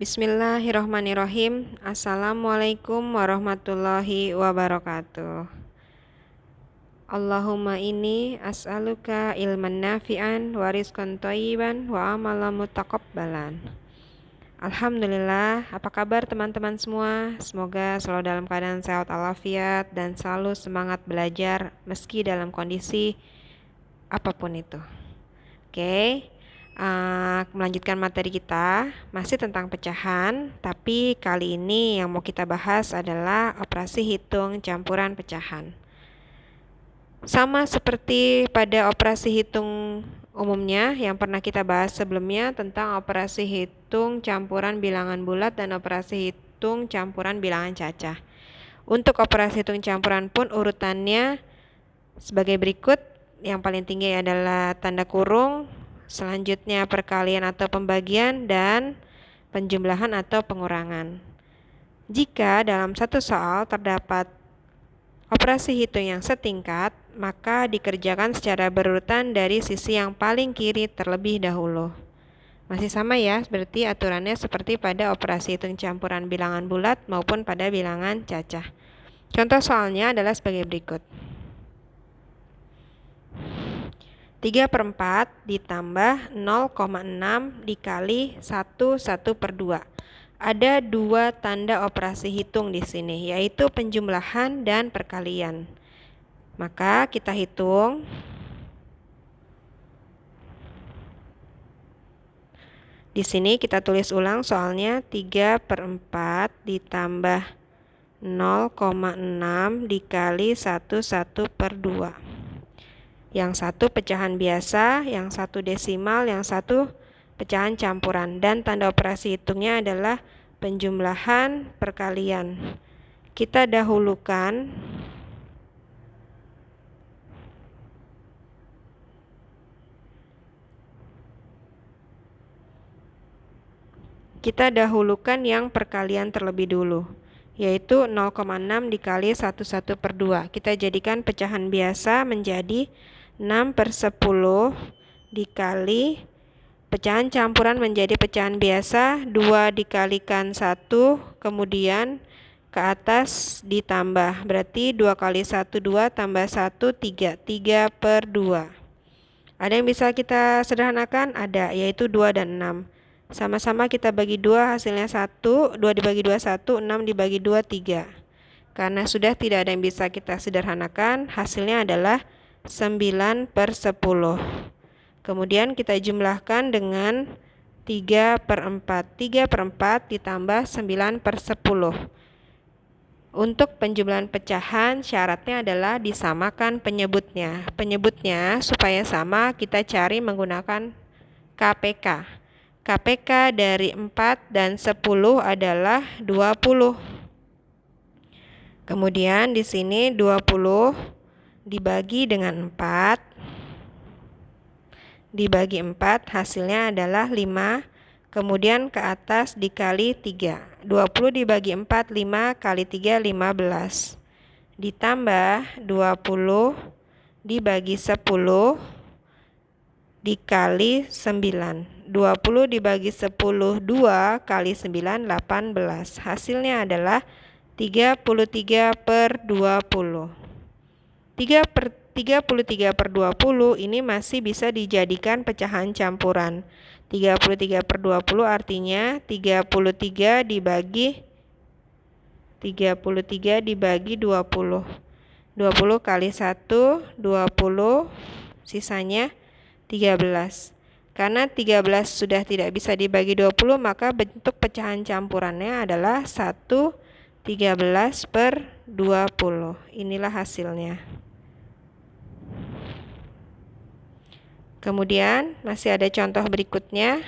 Bismillahirrohmanirrohim. Assalamualaikum warahmatullahi wabarakatuh. Allahumma inni as'aluka ilman nafi'an wa rizqan thayyiban wa amalan mutaqabbalan. Alhamdulillah, apa kabar teman-teman semua? Semoga selalu dalam keadaan sehat walafiat dan selalu semangat belajar meski dalam kondisi apapun itu. Oke. Melanjutkan materi kita masih tentang pecahan, tapi kali ini yang mau kita bahas adalah operasi hitung campuran pecahan. Sama seperti pada operasi hitung umumnya yang pernah kita bahas sebelumnya tentang operasi hitung campuran bilangan bulat dan operasi hitung campuran bilangan cacah. Untuk operasi hitung campuran pun urutannya sebagai berikut. Yang paling tinggi adalah tanda kurung, selanjutnya perkalian atau pembagian, dan penjumlahan atau pengurangan. Jika dalam satu soal terdapat operasi hitung yang setingkat, maka dikerjakan secara berurutan dari sisi yang paling kiri terlebih dahulu. Masih sama ya, berarti aturannya seperti pada operasi hitung campuran bilangan bulat maupun pada bilangan cacah. Contoh soalnya adalah sebagai berikut. 3/4 ditambah 0,6 dikali 1/2. Ada dua tanda operasi hitung di sini, yaitu penjumlahan dan perkalian. Maka kita hitung. Di sini kita tulis ulang soalnya 3/4 ditambah 0,6 dikali 1/2. Yang satu pecahan biasa, yang satu desimal, yang satu pecahan campuran. Dan tanda operasi hitungnya adalah penjumlahan perkalian. Kita dahulukan yang perkalian terlebih dulu, yaitu 0,6 dikali 1/2. Kita jadikan pecahan biasa menjadi 6/10 dikali pecahan campuran menjadi pecahan biasa 2 dikalikan 1, kemudian ke atas ditambah. Berarti 2 kali 1 2 tambah 1 3, 3/2. Ada yang bisa kita sederhanakan? Ada, yaitu 2 dan 6. Sama-sama kita bagi 2, hasilnya 1, 2 dibagi 2 1, 6 dibagi 2 3. Karena sudah tidak ada yang bisa kita sederhanakan, hasilnya adalah 9/10. Kemudian kita jumlahkan dengan 3/4. 3/4 ditambah 9/10. Untuk penjumlahan pecahan, syaratnya adalah disamakan penyebutnya. Penyebutnya supaya sama kita cari menggunakan KPK. KPK dari 4 dan 10 adalah 20. Kemudian di sini 20 dibagi dengan 4, dibagi 4 hasilnya adalah 5, kemudian ke atas dikali 3. 20 dibagi 4, 5 kali 3, 15. Ditambah 20 dibagi 10 dikali 9. 20 dibagi 10, 2 kali 9, 18. Hasilnya adalah 33/20. 33/20 ini masih bisa dijadikan pecahan campuran. 33/20 artinya 33 dibagi 20. 20 kali 1, 20, sisanya 13. Karena 13 sudah tidak bisa dibagi 20, maka bentuk pecahan campurannya adalah 1/13/20. Inilah hasilnya. Kemudian masih ada contoh berikutnya,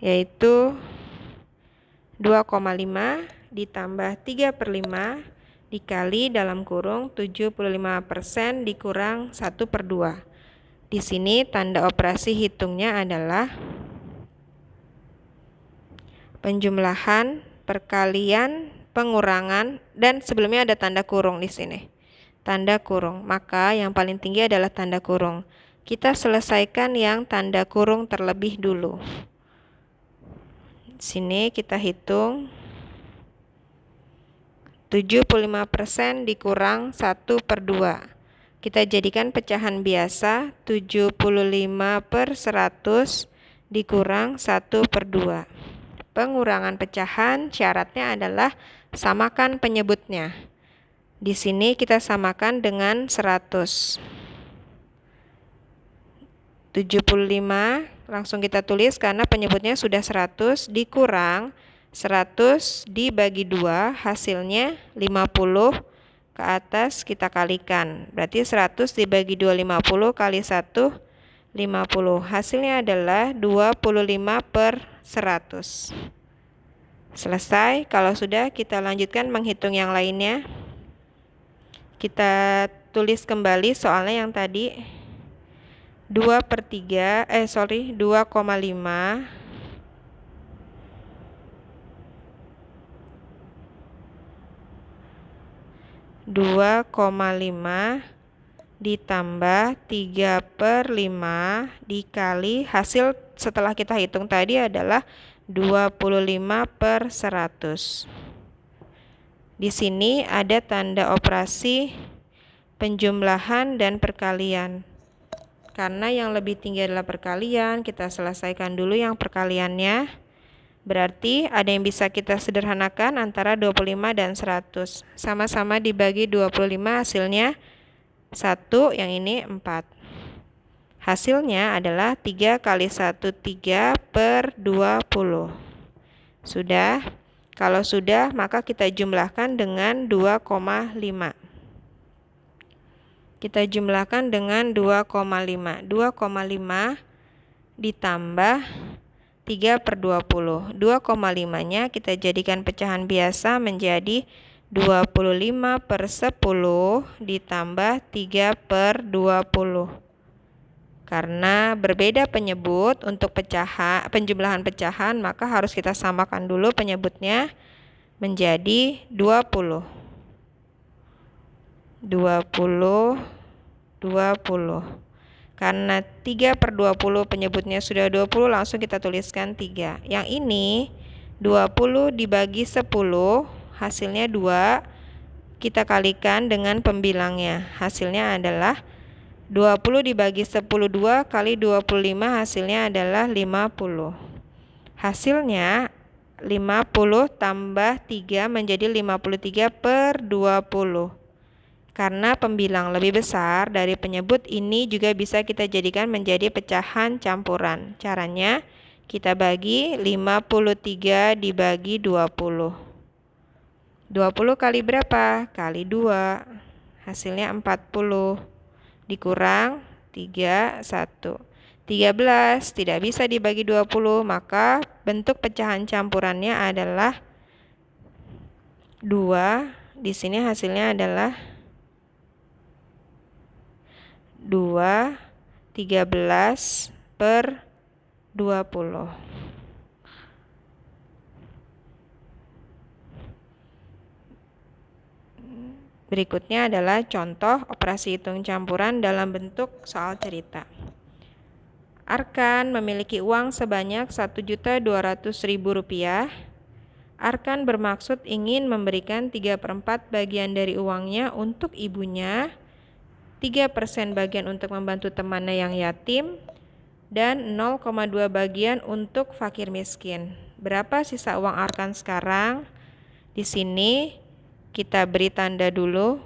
yaitu 2,5 ditambah 3/5 dikali dalam kurung 75% dikurang 1/2. Di sini tanda operasi hitungnya adalah penjumlahan, perkalian, pengurangan, dan sebelumnya ada tanda kurung di sini. Tanda kurung, maka yang paling tinggi adalah tanda kurung. Kita selesaikan yang tanda kurung terlebih dulu. Sini kita hitung 75% dikurang 1/2. Kita jadikan pecahan biasa 75/100 dikurang 1/2. Pengurangan pecahan syaratnya adalah samakan penyebutnya. Di sini kita samakan dengan 100. 75 langsung kita tulis karena penyebutnya sudah 100 dikurang 100 dibagi 2 hasilnya 50, ke atas kita kalikan. Berarti 100 dibagi 2 50 kali 1 50. Hasilnya adalah 25/100. Selesai. Kalau sudah kita lanjutkan menghitung yang lainnya. Kita tulis kembali soalnya yang tadi 2/3 2,5 ditambah 3/5 dikali hasil setelah kita hitung tadi adalah 25/100. Di sini ada tanda operasi penjumlahan dan perkalian. Karena yang lebih tinggi adalah perkalian, kita selesaikan dulu yang perkaliannya. Berarti ada yang bisa kita sederhanakan antara 25 dan 100. Sama-sama dibagi 25 hasilnya 1, yang ini 4. Hasilnya adalah 3 kali 1 3/20. Sudah? Kalau sudah, maka kita jumlahkan dengan 2,5. Kita jumlahkan dengan 2,5. 2,5 ditambah 3/20. 2,5-nya kita jadikan pecahan biasa menjadi 25/10 ditambah 3/20. Karena berbeda penyebut untuk penjumlahan pecahan, maka harus kita samakan dulu penyebutnya menjadi 20. 20. Karena 3/20 penyebutnya sudah 20, langsung kita tuliskan 3. Yang ini 20 dibagi 10, hasilnya 2. Kita kalikan dengan pembilangnya. Hasilnya adalah 20 dibagi 10 2 kali 25, hasilnya adalah 50. Hasilnya 50 tambah 3 menjadi 53/20. Karena pembilang lebih besar dari penyebut, ini juga bisa kita jadikan menjadi pecahan campuran. Caranya kita bagi 53 dibagi 20. 20 kali berapa? Kali 2. Hasilnya 40. Dikurang 3, 1. 13 tidak bisa dibagi 20, maka bentuk pecahan campurannya adalah 2. Di sini hasilnya adalah 2, 13/20. Berikutnya adalah contoh operasi hitung campuran dalam bentuk soal cerita. Arkan memiliki uang sebanyak Rp1.200.000. Arkan bermaksud ingin memberikan 3/4 bagian dari uangnya untuk ibunya, 3% bagian untuk membantu temannya yang yatim, dan 0,2 bagian untuk fakir miskin. Berapa sisa uang Arkan sekarang? Di sini kita beri tanda dulu.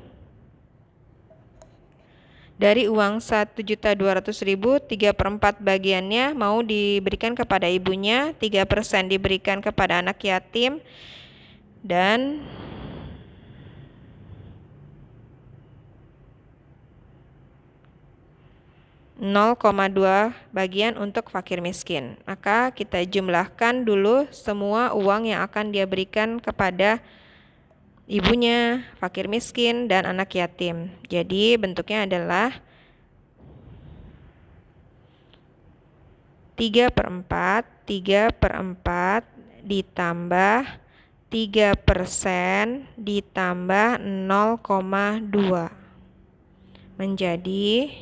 Dari uang Rp1.200.000, 3/4 bagiannya mau diberikan kepada ibunya, 3% diberikan kepada anak yatim, dan 0,2 bagian untuk fakir miskin. Maka kita jumlahkan dulu semua uang yang akan dia berikan kepada ibunya, fakir miskin, dan anak yatim. Jadi bentuknya adalah 3/4 ditambah 3% ditambah 0,2 menjadi,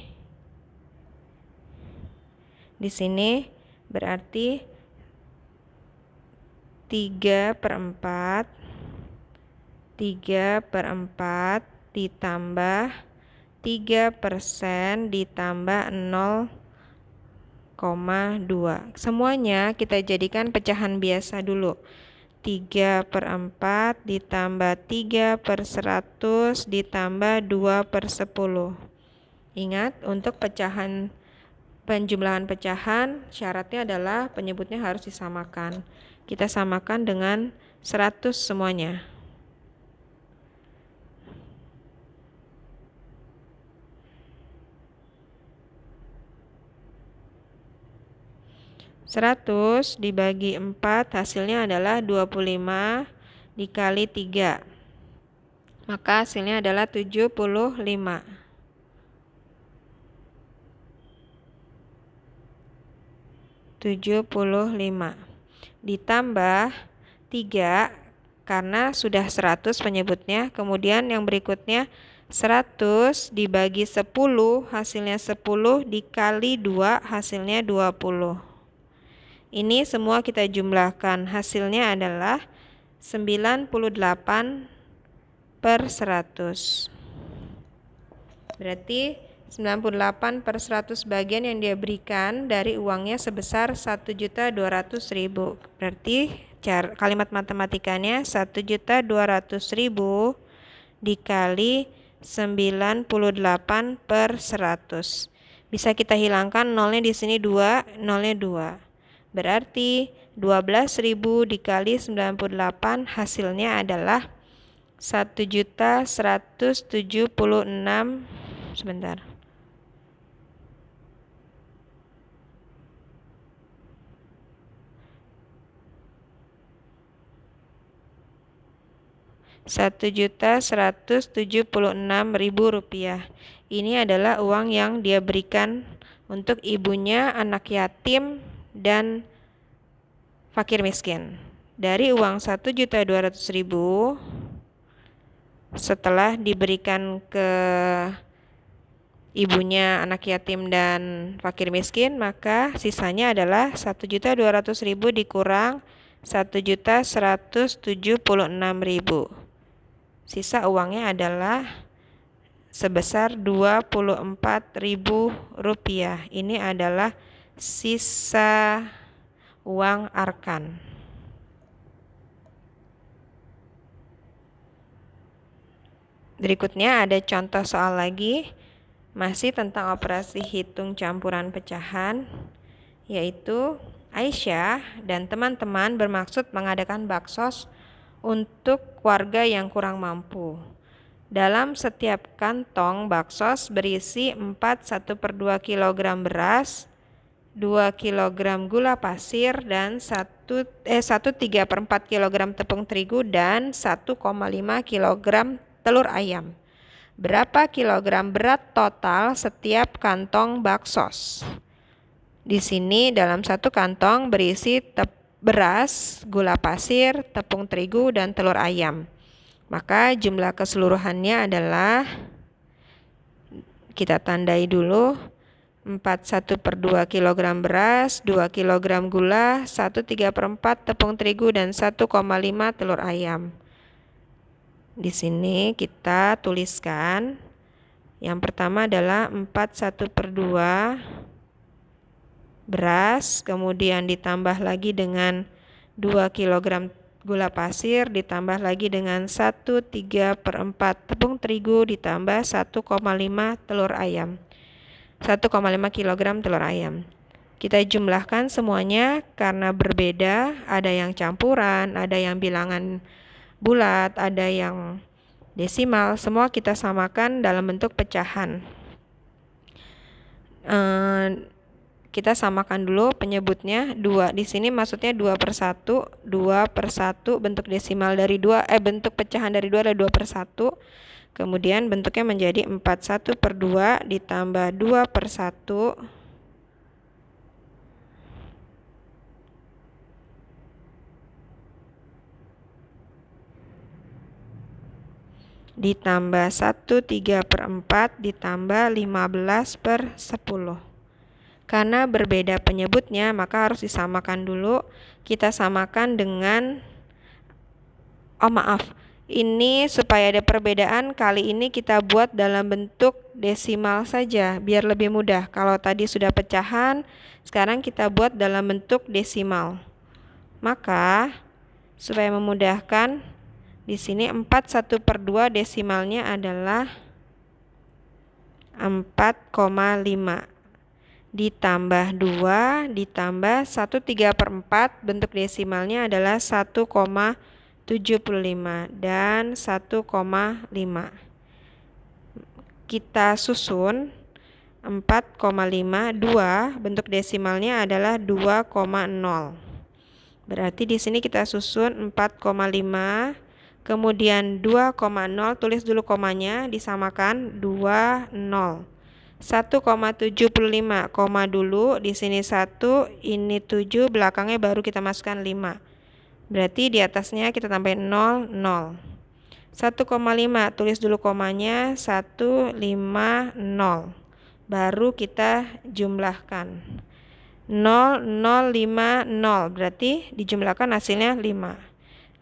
di sini berarti 3/4 ditambah 3% ditambah 0,2. Semuanya kita jadikan pecahan biasa dulu. 3/4 ditambah 3/100 ditambah 2/10. Ingat, untuk penjumlahan pecahan, syaratnya adalah penyebutnya harus disamakan. Kita samakan dengan 100 semuanya. Seratus dibagi 4 hasilnya adalah 25 dikali 3. Maka hasilnya adalah 75. Ditambah 3 karena sudah 100 penyebutnya. Kemudian yang berikutnya 100 dibagi 10 hasilnya 10 dikali 2 hasilnya 20. Ini semua kita jumlahkan. Hasilnya adalah 98/100. Berarti 98/100 bagian yang dia berikan dari uangnya sebesar 1.200.000. Berarti kalimat matematikanya 1.200.000 dikali 98/100. Bisa kita hilangkan nolnya di sini 2, nolnya 2. Berarti 12.000 dikali 98 hasilnya adalah 1.176. Sebentar. 1.176.000 rupiah. Ini adalah uang yang dia berikan untuk ibunya, anak yatim, dan fakir miskin. Dari uang 1.200.000 setelah diberikan ke ibunya, anak yatim, dan fakir miskin, maka sisanya adalah 1.200.000 dikurang 1.176.000. Sisa uangnya adalah sebesar 24.000 rupiah. Ini adalah sisa uang Arkan. Berikutnya ada contoh soal lagi, masih tentang operasi hitung campuran pecahan, yaitu Aisyah dan teman-teman bermaksud mengadakan baksos untuk warga yang kurang mampu. Dalam setiap kantong baksos berisi 1/2 kg beras, 2 kg gula pasir, dan 1/3 kg tepung terigu, dan 1,5 kg telur ayam. Berapa kilogram berat total setiap kantong baksos? Di sini dalam satu kantong berisi beras, gula pasir, tepung terigu, dan telur ayam. Maka jumlah keseluruhannya adalah, kita tandai dulu, 1/2 kg beras, 2 kg gula, 1/3 tepung terigu, dan 1,5 telur ayam. Di sini kita tuliskan, yang pertama adalah 1/2 beras, kemudian ditambah lagi dengan 2 kg gula pasir, ditambah lagi dengan 1/3 tepung terigu, ditambah 1,5 telur ayam. 1,5 kg telur ayam. Kita jumlahkan semuanya karena berbeda, ada yang campuran, ada yang bilangan bulat, ada yang desimal, semua kita samakan dalam bentuk pecahan. Kita samakan dulu penyebutnya 2. Di sini maksudnya 2/1, 2/1 bentuk desimal dari 2, bentuk pecahan dari 2 adalah 2/1. Kemudian bentuknya menjadi 1/2 ditambah 2/1 ditambah 1/3 ditambah 15/10. Karena berbeda penyebutnya, maka harus disamakan dulu. Kita samakan dengan, ini supaya ada perbedaan, kali ini kita buat dalam bentuk desimal saja, biar lebih mudah. Kalau tadi sudah pecahan, sekarang kita buat dalam bentuk desimal. Maka, supaya memudahkan, di sini 4/1/2 desimalnya adalah 4,5. Ditambah 2, ditambah 1/3/4, bentuk desimalnya adalah 1,75 dan 1,5. Kita susun 4,5, 2, bentuk desimalnya adalah 2,0. Berarti di sini kita susun 4,5, kemudian 2,0, tulis dulu komanya, disamakan 20. 1,75, koma dulu, di sini 1, ini 7, belakangnya baru kita masukkan 5. Berarti di atasnya kita tambahin 0, 0. 1,5, tulis dulu komanya, 1, 5, 0. Baru kita jumlahkan. 0, 0, 5, 0. Berarti dijumlahkan hasilnya 5.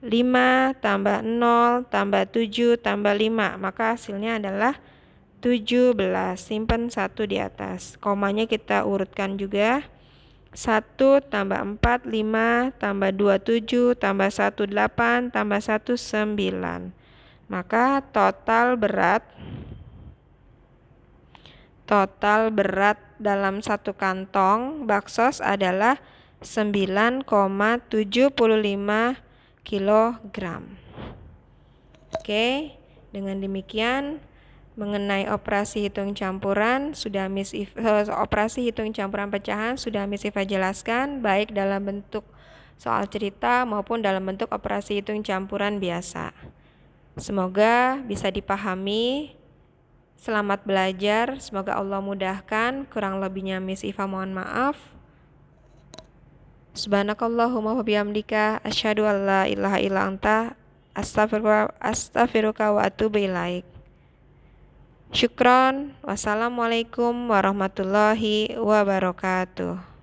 5 tambah 0 tambah 7 tambah 5. Maka hasilnya adalah 17. Simpan 1 di atas. Komanya kita urutkan juga. 1 tambah 4, 5 tambah 2, 7 tambah 1, 8 tambah 1, 9. Maka total berat dalam satu kantong baksos adalah 9,75 kg. Oke, dengan demikian mengenai operasi hitung campuran operasi hitung campuran pecahan sudah Miss Iva jelaskan, baik dalam bentuk soal cerita maupun dalam bentuk operasi hitung campuran biasa. Semoga bisa dipahami. Selamat belajar, semoga Allah mudahkan. Kurang lebihnya Miss Iva mohon maaf. Subhanakallahumma wa bihamdika asyhadu an la ilaha illa anta astaghfiruka wa atubu ilaik. Syukron. Wassalamualaikum warahmatullahi wabarakatuh.